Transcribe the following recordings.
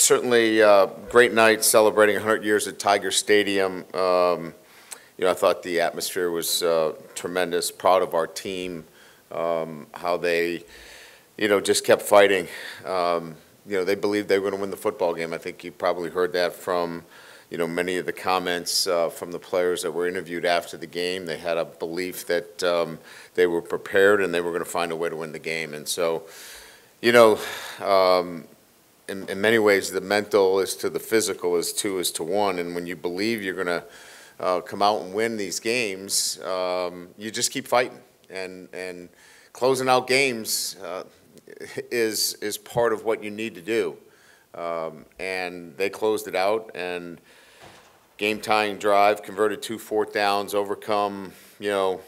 Certainly, great night celebrating 100 years at Tiger Stadium. I thought the atmosphere was tremendous. Proud of our team, how they, just kept fighting. They believed they were going to win the football game. I think you probably heard that from, many of the comments from the players that were interviewed after the game. They had a belief that they were prepared and they were going to find a way to win the game. And so, in many ways, the mental is to the physical is 2 is to 1. And when you believe you're going to come out and win these games, you just keep fighting. And closing out games is part of what you need to do. And they closed it out, and game-tying drive, converted 2 fourth downs, overcome, some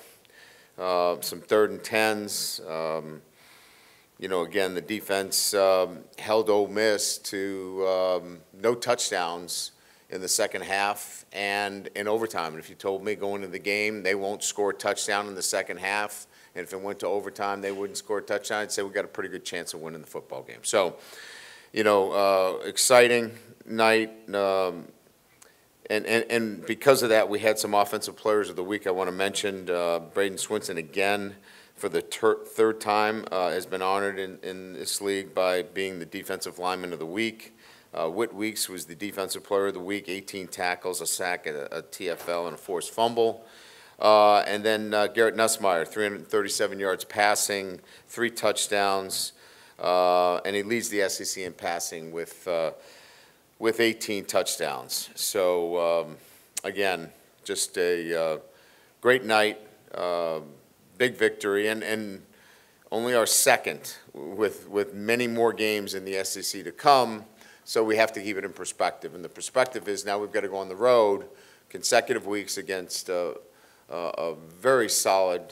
3rd and 10s. Again, the defense held Ole Miss to no touchdowns in the second half and in overtime. And if you told me going into the game they won't score a touchdown in the second half, and if it went to overtime they wouldn't score a touchdown, I'd say we got a pretty good chance of winning the football game. So, exciting night. And because of that, we had some offensive players of the week. I want to mention Braden Swinson again. For the 3rd time, has been honored in this league by being the Defensive Lineman of the Week. Whit Weeks was the Defensive Player of the Week, 18 tackles, a sack, a TFL, and a forced fumble. And then Garrett Nussmeier, 337 yards passing, 3 touchdowns, and he leads the SEC in passing with 18 touchdowns. So, again, just a great night. Big victory, and only our 2nd with many more games in the SEC to come, so we have to keep it in perspective. And the perspective is now we've got to go on the road consecutive weeks against a very solid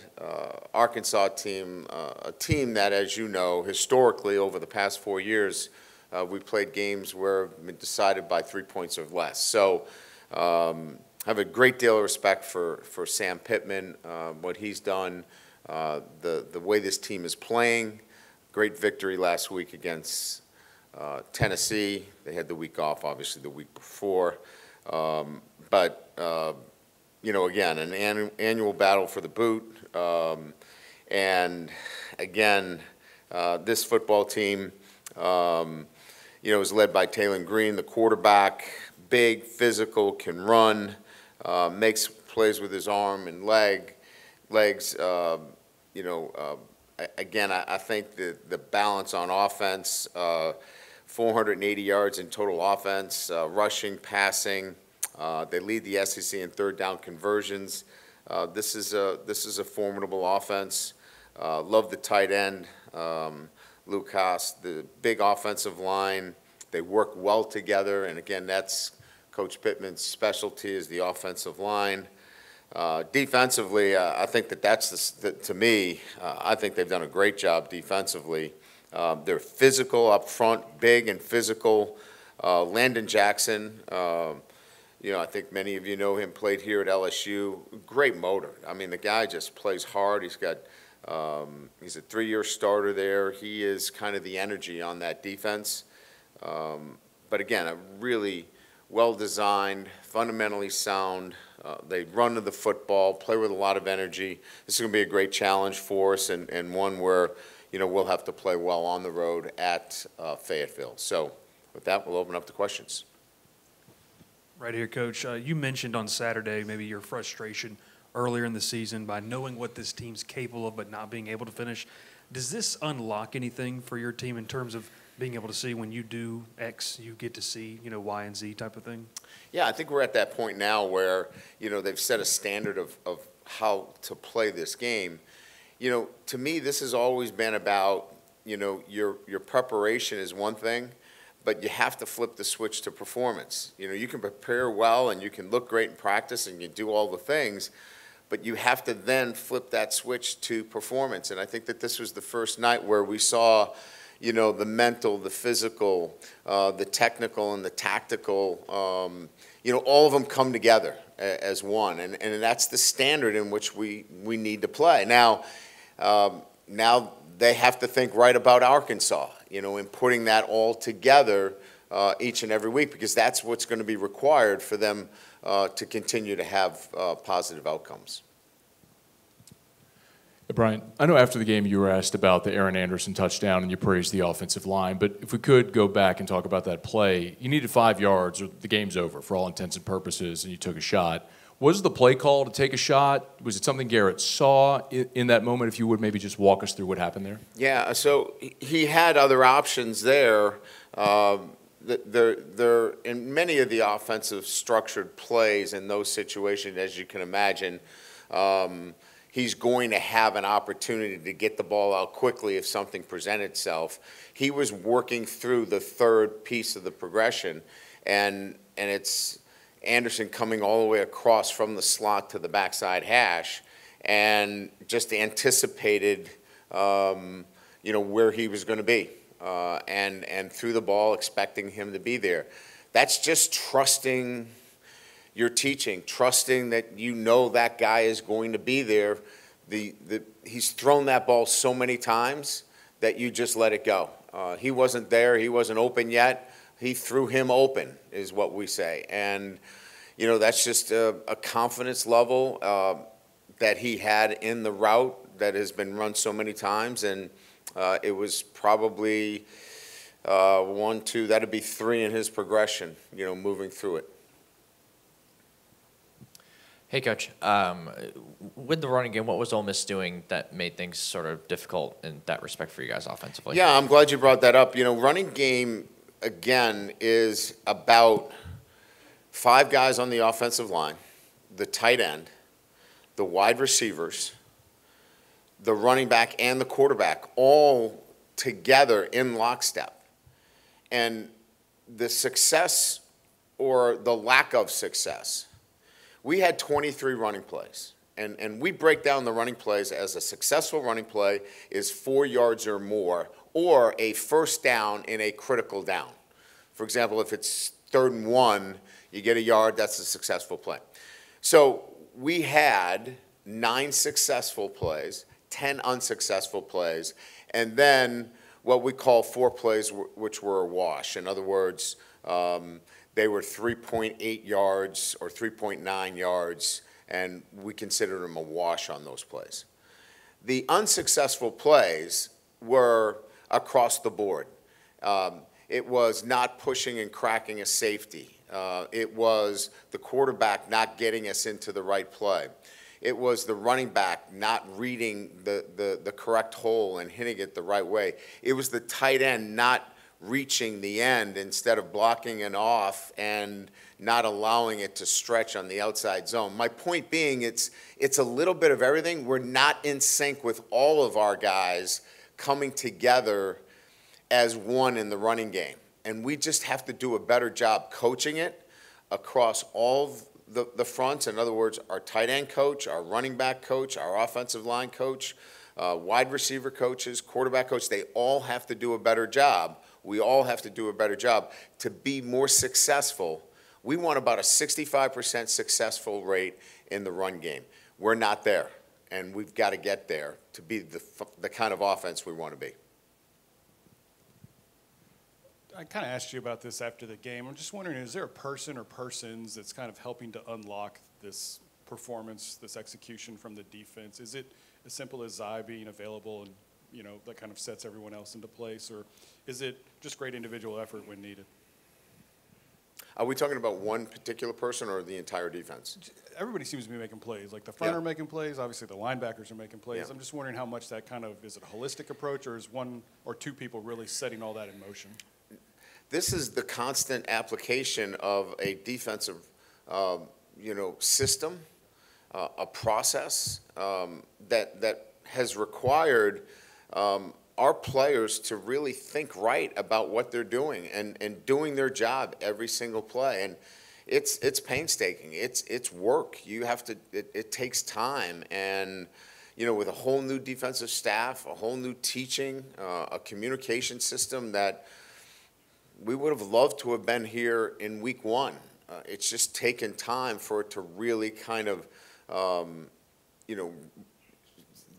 Arkansas team, a team that, as you know, historically over the past 4 years, we've played games where it's been decided by 3 points or less. So have a great deal of respect for Sam Pittman, what he's done, the way this team is playing. Great victory last week against Tennessee. They had the week off, obviously, the week before. But again, an annual battle for the boot. And, again, this football team, is led by Taylon Green, the quarterback, big, physical, can run, makes plays with his arm and legs. Again, I think the balance on offense, 480 yards in total offense, rushing, passing. They lead the SEC in 3rd down conversions. This is a formidable offense. Love the tight end, Lucas, the big offensive line. They work well together, and again, that's Coach Pittman's specialty is the offensive line. Defensively, I think that's to me, I think they've done a great job defensively. They're physical up front, big and physical. Landon Jackson, I think many of you know him, played here at LSU. Great motor. I mean, the guy just plays hard. He's a 3-year starter there. He is kind of the energy on that defense. But again, a really well-designed, fundamentally sound. They run to the football, play with a lot of energy. This is going to be a great challenge for us, and one where, we'll have to play well on the road at Fayetteville. So with that, we'll open up to questions. Right here, Coach. You mentioned on Saturday maybe your frustration earlier in the season by knowing what this team's capable of but not being able to finish. Does this unlock anything for your team in terms of being able to see when you do X, you get to see, Y and Z type of thing? Yeah, I think we're at that point now where, they've set a standard of how to play this game. To me, this has always been about, your preparation is one thing, but you have to flip the switch to performance. You can prepare well and you can look great in practice and you do all the things, but you have to then flip that switch to performance. And I think that this was the first night where we saw, the mental, the physical, the technical, and the tactical, all of them come together as one. And that's the standard in which we need to play. Now they have to think right about Arkansas, in putting that all together each and every week, because that's what's going to be required for them to continue to have positive outcomes. Brian, I know after the game you were asked about the Aaron Anderson touchdown and you praised the offensive line, but if we could go back and talk about that play, you needed 5 yards or the game's over for all intents and purposes, and you took a shot. Was the play call to take a shot? Was it something Garrett saw in that moment? If you would maybe just walk us through what happened there. Yeah, so he had other options there. There in many of the offensive structured plays in those situations, as you can imagine, he's going to have an opportunity to get the ball out quickly if something presented itself. He was working through the third piece of the progression, and it's Anderson coming all the way across from the slot to the backside hash, and just anticipated, where he was going to be, and threw the ball expecting him to be there. That's just trusting your teaching, trusting that that guy is going to be there. He's thrown that ball so many times that you just let it go. He wasn't there. He wasn't open yet. He threw him open, is what we say. And, that's just a confidence level that he had in the route that has been run so many times. And it was probably 1, 2, that'd be 3 in his progression, moving through it. Hey, Coach. With the running game, what was Ole Miss doing that made things sort of difficult in that respect for you guys offensively? Yeah, I'm glad you brought that up. Running game, again, is about 5 guys on the offensive line, the tight end, the wide receivers, the running back, and the quarterback, all together in lockstep. And the success or the lack of success, we had 23 running plays. And we break down the running plays as a successful running play is 4 yards or more, or a first down in a critical down. For example, if it's 3rd and 1, you get a yard, that's a successful play. So we had 9 successful plays, 10 unsuccessful plays, and then what we call 4 plays which were a wash. In other words, they were 3.8 yards or 3.9 yards, and we considered them a wash on those plays. The unsuccessful plays were across the board. It was not pushing and cracking a safety. It was the quarterback not getting us into the right play. It was the running back not reading the correct hole and hitting it the right way. It was the tight end not reaching the end instead of blocking it off and not allowing it to stretch on the outside zone. My point being, it's a little bit of everything. We're not in sync with all of our guys coming together as one in the running game. And we just have to do a better job coaching it across all the fronts. In other words, our tight end coach, our running back coach, our offensive line coach, wide receiver coaches, quarterback coach, they all have to do a better job. We all have to do a better job to be more successful. We want about a 65% successful rate in the run game. We're not there, and we've got to get there to be the kind of offense we want to be. I kind of asked you about this after the game. I'm just wondering, is there a person or persons that's kind of helping to unlock this performance, this execution from the defense? Is it as simple as Zai being available and, that kind of sets everyone else into place, or is it just great individual effort when needed? Are we talking about one particular person or the entire defense? Everybody seems to be making plays. Like the front are making plays. Obviously, the linebackers are making plays. Yeah. I'm just wondering how much that kind of, is it a holistic approach, or is 1 or 2 people really setting all that in motion? This is the constant application of a defensive, system, a process that has required our players to really think right about what they're doing and doing their job every single play. And it's painstaking. It's work. You have to. It takes time, and with a whole new defensive staff, a whole new teaching, a communication system that we would have loved to have been here in week 1. It's just taken time for it to really kind of,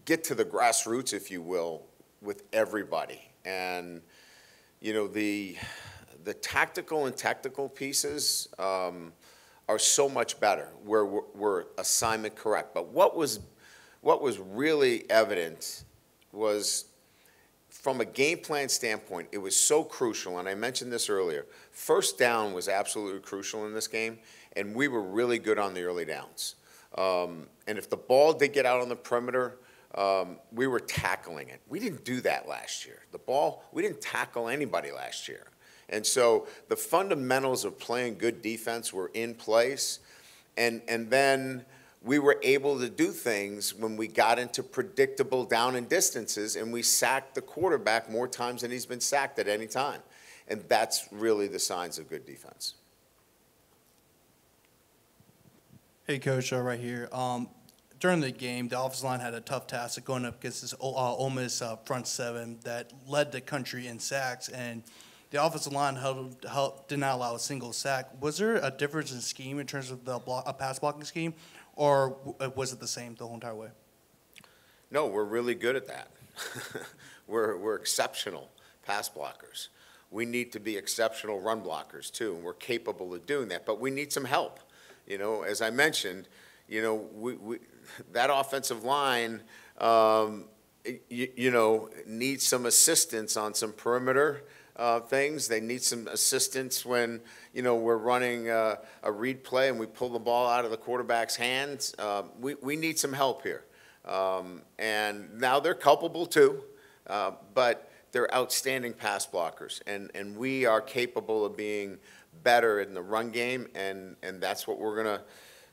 get to the grassroots, if you will, with everybody. And, the the tactical and technical pieces are so much better where we're assignment correct. But what was really evident was from a game plan standpoint, it was so crucial, and I mentioned this earlier, first down was absolutely crucial in this game, and we were really good on the early downs. And if the ball did get out on the perimeter, we were tackling it. We didn't do that last year. We didn't tackle anybody last year. And so the fundamentals of playing good defense were in place, and then we were able to do things when we got into predictable down and distances, and we sacked the quarterback more times than he's been sacked at any time. And that's really the signs of good defense. Hey, Coach, right here. During the game, the offensive line had a tough task of going up against this Ole Miss front seven that led the country in sacks, and the offensive line did not allow a single sack. Was there a difference in scheme in terms of the pass blocking scheme, or was it the same the whole entire way? No, we're really good at that. We're exceptional pass blockers. We need to be exceptional run blockers too, and we're capable of doing that. But we need some help. You know, as I mentioned, you know, that offensive line, needs some assistance on some perimeter things. They need some assistance when, you know, we're running a read play and we pull the ball out of the quarterback's hands. We need some help here. And now they're culpable too, but they're outstanding pass blockers. And we are capable of being better in the run game, and that's what we're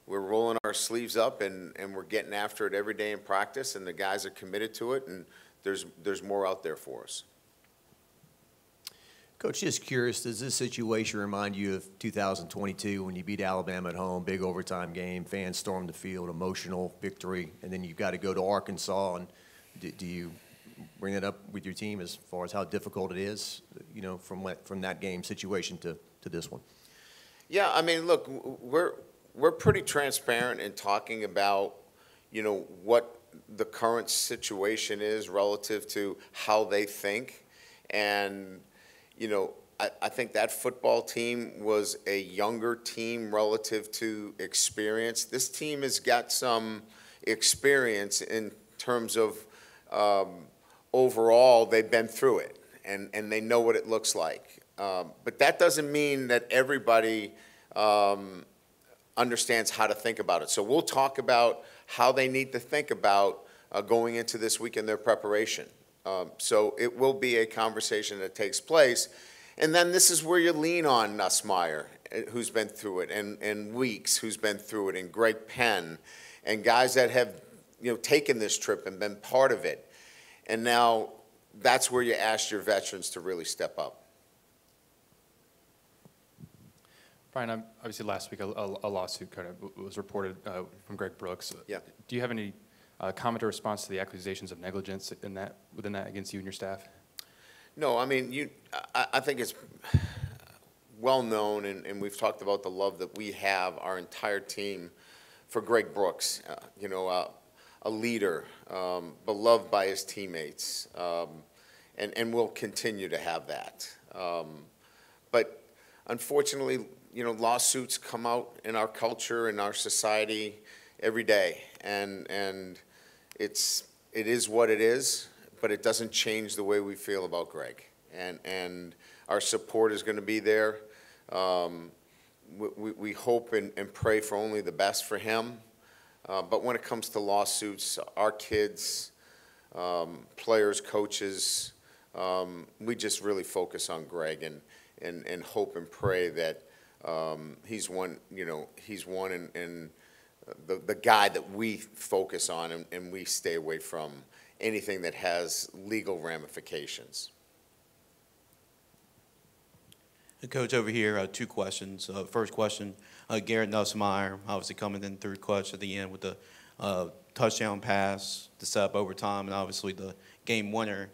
rolling our sleeves up, and we're getting after it every day in practice, and the guys are committed to it, and there's more out there for us. Coach, just curious, does this situation remind you of 2022 when you beat Alabama at home, big overtime game, fans stormed the field, emotional victory, and then you've got to go to Arkansas, and do you bring it up with your team as far as how difficult it is, you know, from that game situation to this one? Yeah, I mean, look, we're pretty transparent in talking about, you know, what the current situation is relative to how they think. And, you know, I think that football team was a younger team relative to experience. This team has got some experience in terms of overall they've been through it, and they know what it looks like. But that doesn't mean that everybody understands how to think about it. So we'll talk about how they need to think about going into this week in their preparation. So it will be a conversation that takes place. And then this is where you lean on Nussmeier, who's been through it, and Weeks, who's been through it, and Greg Penn, and guys that have, you know, taken this trip and been part of it. And now that's where you ask your veterans to really step up. Brian, obviously last week a lawsuit kind of was reported from Greg Brooks. Yeah. Do you have any comment or response to the accusations of negligence within that against you and your staff? No, I mean, I think it's well known, and we've talked about the love that we have, our entire team, for Greg Brooks. You know, a leader, beloved by his teammates, and we'll continue to have that. But unfortunately, you know, lawsuits come out in our culture, in our society, every day, and it is what it is, but it doesn't change the way we feel about Greg, and our support is going to be there. We hope and pray for only the best for him, but when it comes to lawsuits, our kids, players, coaches, we just really focus on Greg and hope and pray that he's one, you know, and the guy that we focus on, and we stay away from anything that has legal ramifications. Coach, over here, two questions. First question, Garrett Nussmeier, obviously coming in third clutch at the end with the touchdown pass to set up overtime, and obviously the game winner.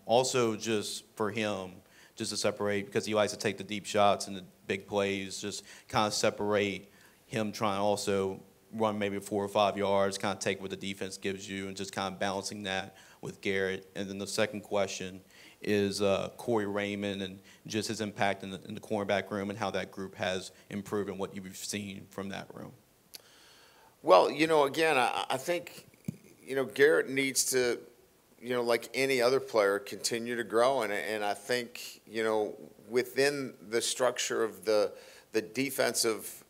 Also, just for him, just to separate, because he likes to take the deep shots and the big plays, just kind of separate him trying to also run maybe 4 or 5 yards, kind of take what the defense gives you, and just kind of balancing that with Garrett? And then the second question is Corey Raymond and just his impact in the cornerback room and how that group has improved and what you've seen from that room. Well, again, I think, Garrett needs to, like any other player, continue to grow. And I think, within the structure of the defensive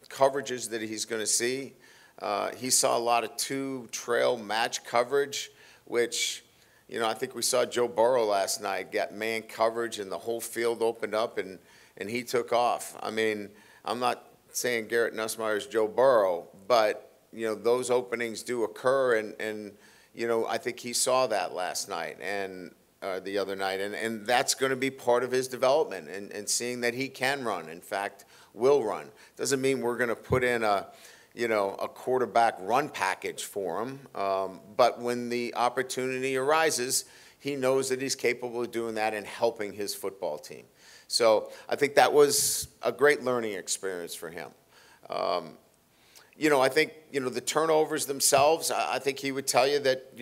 coverages that he's going to see, he saw a lot of two-trail match coverage, which, I think we saw Joe Burrow last night get man coverage and the whole field opened up and he took off. I mean, I'm not saying Garrett Nussmeier is Joe Burrow, but, those openings do occur and I think he saw that last night and the other night. And that's going to be part of his development and seeing that he can run, in fact, will run. Doesn't mean we're going to put in a quarterback run package for him. But when the opportunity arises, he knows that he's capable of doing that and helping his football team. So I think that was a great learning experience for him. I think, the turnovers themselves, I think he would tell you that,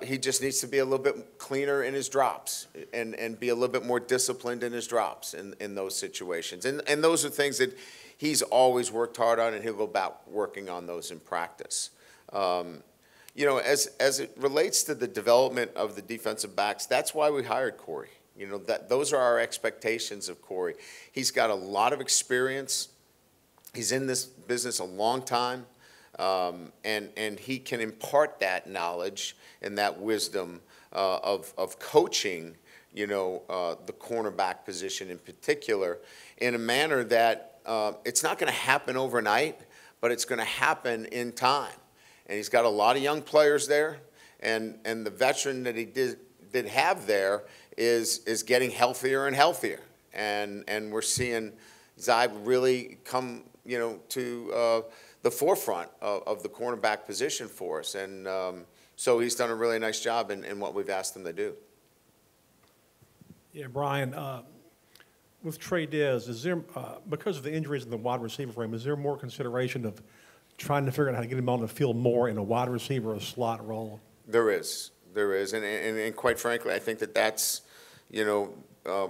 he just needs to be a little bit cleaner in his drops and be a little bit more disciplined in his drops in those situations. And those are things that he's always worked hard on, and he'll go back working on those in practice. As it relates to the development of the defensive backs, that's why we hired Corey. Those are our expectations of Corey. He's got a lot of experience. He's in this business a long time, and he can impart that knowledge and that wisdom of coaching, the cornerback position in particular, in a manner that it's not going to happen overnight, but it's going to happen in time. And he's got a lot of young players there, and the veteran that he did have there is getting healthier and healthier. And we're seeing Zy really come, to the forefront of the cornerback position for us. And so he's done a really nice job in what we've asked him to do. Yeah, Brian, with Trey Diaz, is there, because of the injuries in the wide receiver frame, is there more consideration of trying to figure out how to get him on the field more in a wide receiver or a slot role? There is. And quite frankly, I think that's,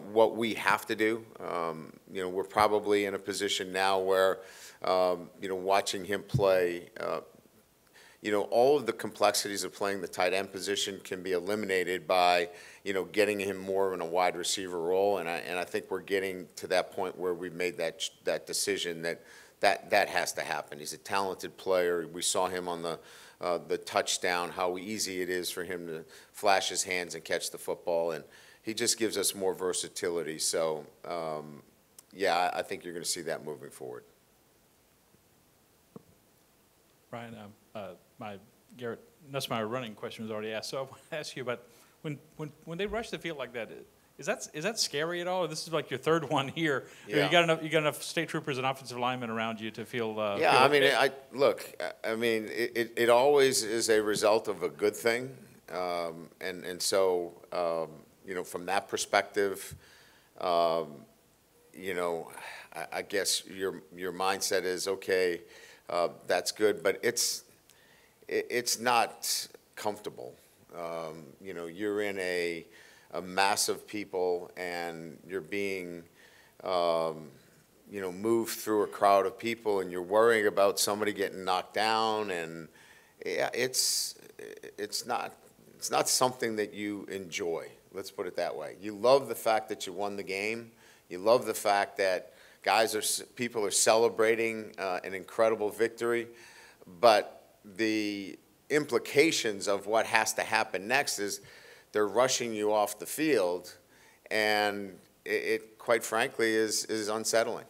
what we have to do. We're probably in a position now where, watching him play, all of the complexities of playing the tight end position can be eliminated by, getting him more in a wide receiver role. And I think we're getting to that point where we've made that decision that has to happen. He's a talented player. We saw him on the touchdown, how easy it is for him to flash his hands and catch the football. And he just gives us more versatility. So, I think you're going to see that moving forward. Brian, my Garrett Nussmeier running question was already asked. So I want to ask you about when they rush the field like that. Is that scary at all? This is like your third one here. Yeah. You got enough state troopers and offensive linemen around you to feel. Yeah, I mean, okay? it always is a result of a good thing, and so from that perspective, I guess your mindset is okay. That's good, but it's not comfortable. You're in a mass of people, and you're being, moved through a crowd of people, and you're worrying about somebody getting knocked down, and it's not something that you enjoy. Let's put it that way. You love the fact that you won the game. You love the fact that people are celebrating an incredible victory, but the implications of what has to happen next is they're rushing you off the field, and it quite frankly is unsettling.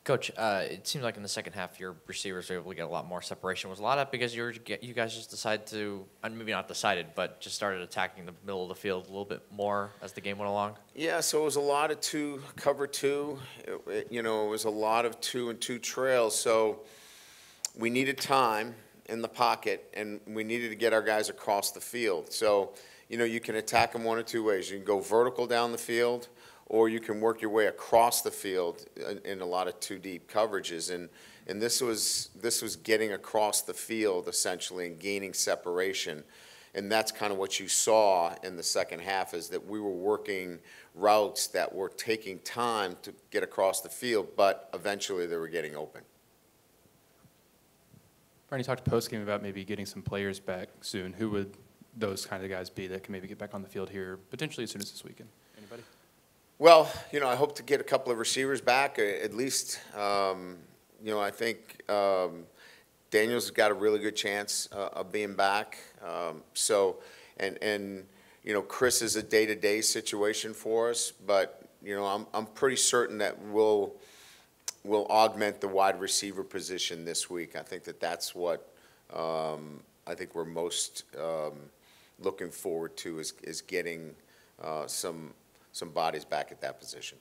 Coach, it seemed like in the second half your receivers were able to get a lot more separation. Was a lot of that because you guys just decided to, maybe not decided, but just started attacking the middle of the field a little bit more as the game went along? Yeah, so it was a lot of cover two. It was a lot of 2 and 2 trails. So we needed time in the pocket, and we needed to get our guys across the field. So, you can attack them one of two ways. You can go vertical down the field, or you can work your way across the field in a lot of 2 deep coverages. And this was getting across the field essentially and gaining separation. And that's kind of what you saw in the second half, is that we were working routes that were taking time to get across the field, but eventually they were getting open. Brian, you talked post-game about maybe getting some players back soon. Who would those kind of guys be that can maybe get back on the field here potentially as soon as this weekend? Anybody? Well, I hope to get a couple of receivers back, at least. I think Daniel's got a really good chance of being back. Chris is a day-to-day situation for us, but I'm pretty certain that we'll augment the wide receiver position this week. I think that's what I think we're most looking forward to is getting some bodies back at that position.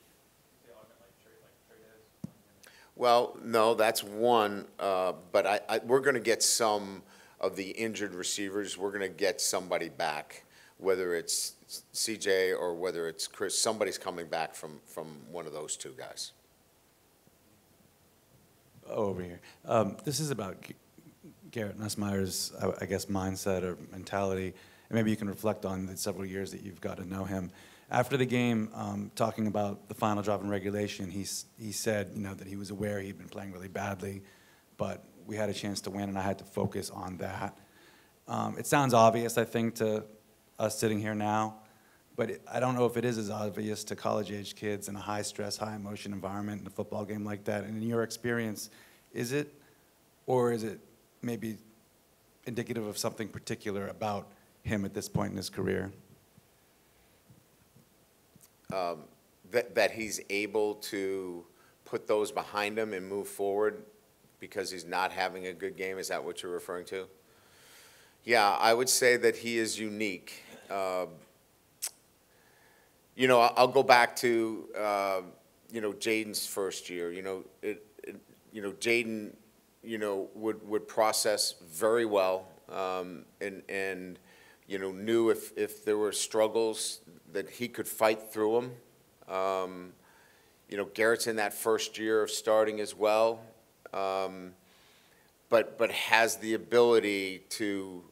Well, no, that's one, but we're going to get some of the injured receivers. We're going to get somebody back, whether it's CJ or whether it's Chris. Somebody's coming back from one of those two guys. Over here. This is about Garrett Nussmeier's, I guess, mindset or mentality, and maybe you can reflect on the several years that you've got to know him. After the game, talking about the final drive in regulation, he said, that he was aware he'd been playing really badly, but we had a chance to win, and I had to focus on that. It sounds obvious, I think, to us sitting here now, but I don't know if it is as obvious to college-age kids in a high-stress, high-emotion environment in a football game like that. And in your experience, is it, or is it maybe indicative of something particular about him at this point in his career? That he's able to put those behind him and move forward because he's not having a good game? Is that what you're referring to? Yeah, I would say that he is unique. I'll go back to, Jaden's first year. Jaden, would process very well, and knew if there were struggles that he could fight through them. Garrett's in that first year of starting as well, but has the ability to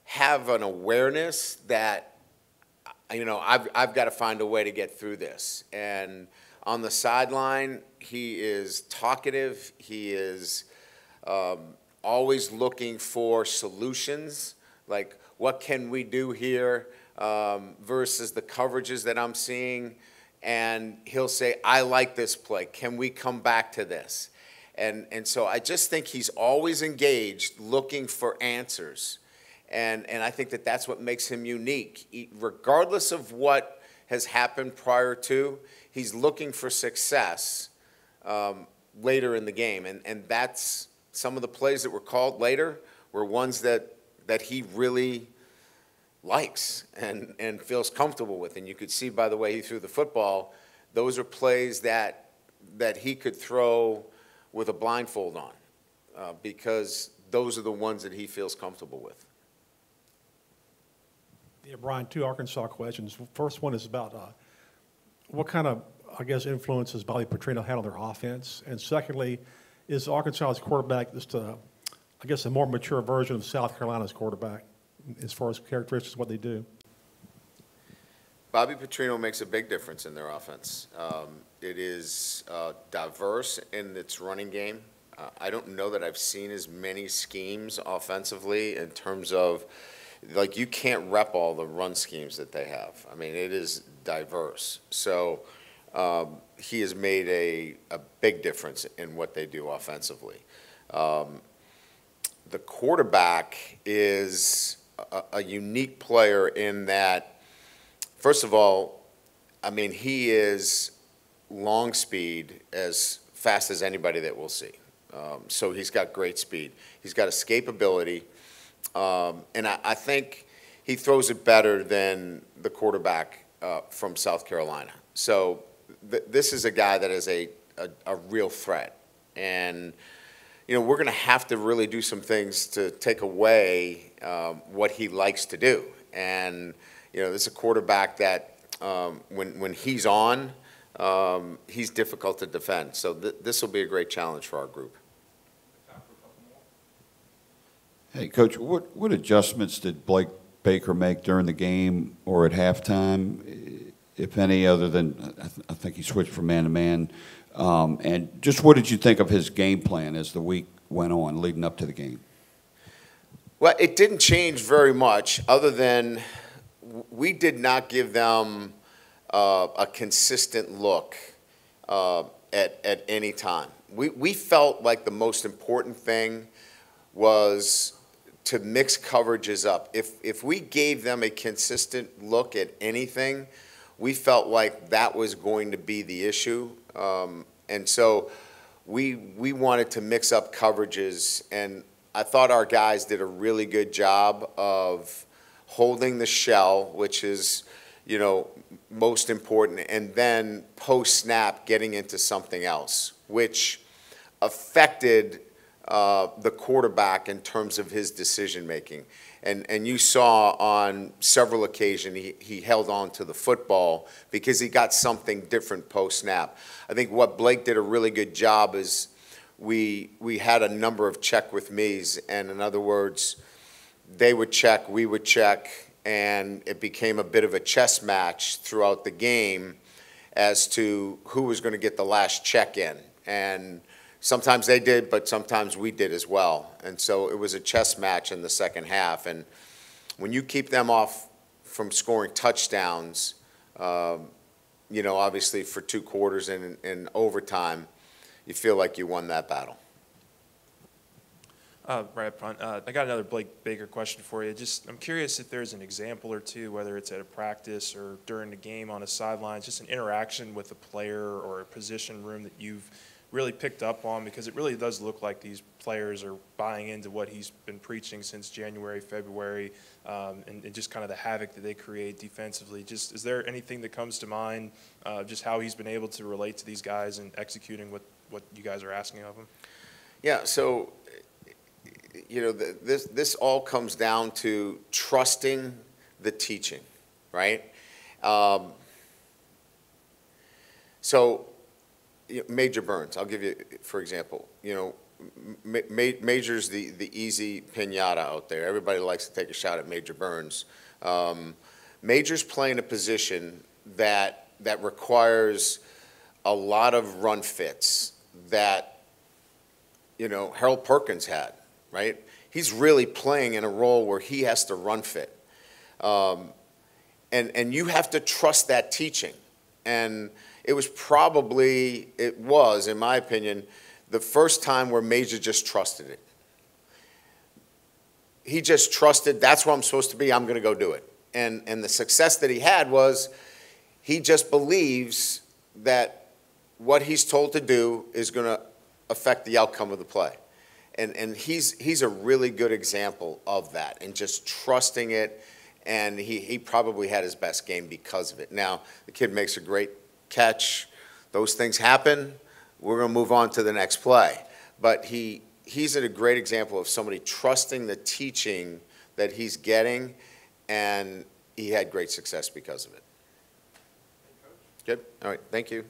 have an awareness that, I've got to find a way to get through this. And on the sideline, he is talkative. He is always looking for solutions, like what can we do here versus the coverages that I'm seeing. And he'll say, I like this play. Can we come back to this? And so I just think he's always engaged, looking for answers. And I think that's what makes him unique. Regardless of what has happened prior to, he's looking for success later in the game. And that's some of the plays that were called later were ones that he really likes and feels comfortable with. And you could see by the way he threw the football, those are plays that he could throw with a blindfold on because those are the ones that he feels comfortable with. Yeah, Brian, two Arkansas questions. First one is about what kind of, influence has Bobby Petrino had on their offense? And secondly, is Arkansas's quarterback just a more mature version of South Carolina's quarterback as far as characteristics of what they do? Bobby Petrino makes a big difference in their offense. It is diverse in its running game. I don't know that I've seen as many schemes offensively in terms of, you can't rep all the run schemes that they have. I mean, it is diverse. So he has made a big difference in what they do offensively. The quarterback is a unique player in that, first of all, he is long speed as fast as anybody that we'll see. So he's got great speed. He's got escapability. And I think he throws it better than the quarterback from South Carolina. So this is a guy that is a real threat. And, we're going to have to really do some things to take away what he likes to do. And, this is a quarterback that when he's on, he's difficult to defend. So this will be a great challenge for our group. Hey, Coach, what adjustments did Blake Baker make during the game or at halftime, if any, other than I think he switched from man-to-man? And just what did you think of his game plan as the week went on leading up to the game? Well, it didn't change very much other than we did not give them a consistent look at any time. We felt like the most important thing was to mix coverages up. If we gave them a consistent look at anything, we felt like that was going to be the issue. And so we wanted to mix up coverages, and I thought our guys did a really good job of holding the shell, which is, you know, most important, and then post-snap getting into something else, which affected the quarterback in terms of his decision-making. And you saw on several occasions he held on to the football because he got something different post-snap. I think what Blake did a really good job is we had a number of check with me's, and in other words, they would check, we would check, and it became a bit of a chess match throughout the game as to who was going to get the last check in. And sometimes they did, but sometimes we did as well. And so it was a chess match in the second half. And when you keep them off from scoring touchdowns, you know, obviously for 2 quarters and in overtime, you feel like you won that battle. Right up front. I got another Blake Baker question for you. I'm curious if there's an example or two, whether it's at a practice or during the game on the sidelines, just an interaction with a player or a position room that you've really picked up on, because it really does look like these players are buying into what he's been preaching since January, February, and just kind of the havoc that they create defensively. Just, is there anything that comes to mind, just how he's been able to relate to these guys and executing what you guys are asking of him? Yeah, so, you know, this all comes down to trusting the teaching, right? So, Major Burns, I'll give you, for example, you know, Major's the easy pinata out there. Everybody likes to take a shot at Major Burns. Major's playing a position that requires a lot of run fits that, you know, Harold Perkins had, right? He's really playing in a role where he has to run fit. And you have to trust that teaching. And it was, in my opinion, the first time where Major just trusted it. He just trusted, that's where I'm supposed to be, I'm going to go do it. And the success that he had was he just believes that what he's told to do is going to affect the outcome of the play. And he's a really good example of that, and just trusting it, and he probably had his best game because of it. Now, the kid makes a great catch. Those things happen. We're going to move on to the next play. But he's a great example of somebody trusting the teaching that he's getting, and he had great success because of it. Good? All right. Thank you.